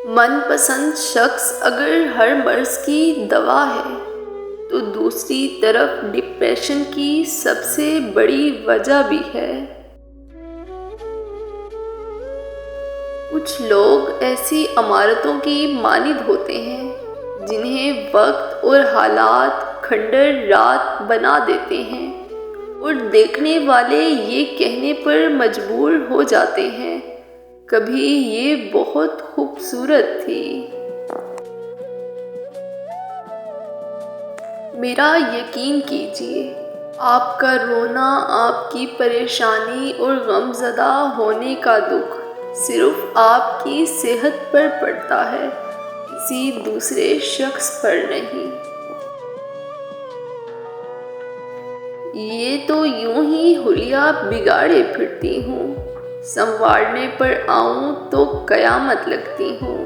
मनपसंद शख्स अगर हर मर्ज की दवा है तो दूसरी तरफ डिप्रेशन की सबसे बड़ी वजह भी है। कुछ लोग ऐसी अमारतों की मानिंद होते हैं जिन्हें वक्त और हालात खंडर रात बना देते हैं और देखने वाले ये कहने पर मजबूर हो जाते हैं, कभी ये बहुत खूबसूरत थी। मेरा यकीन कीजिए, आपका रोना, आपकी परेशानी और गमज़दा होने का दुख सिर्फ आपकी सेहत पर पड़ता है, किसी दूसरे शख्स पर नहीं। ये तो यूं ही हुलिया बिगाड़े फिरती हूँ, संवारने पर आऊं तो कयामत लगती हूँ।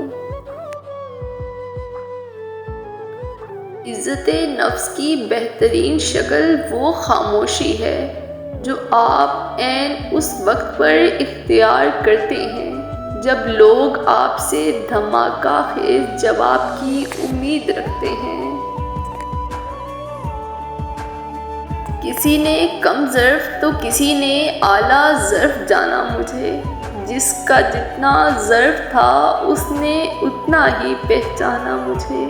इज़्ज़ते नफ्स की बेहतरीन शक्ल वो खामोशी है जो आप ऐन उस वक्त पर इख्तियार करते हैं जब लोग आपसे धमाका खेज जवाब की उम्मीद रखते हैं। किसी ने कम ज़र्फ़ तो किसी ने आला ज़र्फ़ जाना मुझे, जिसका जितना ज़र्फ़ था उसने उतना ही पहचाना मुझे।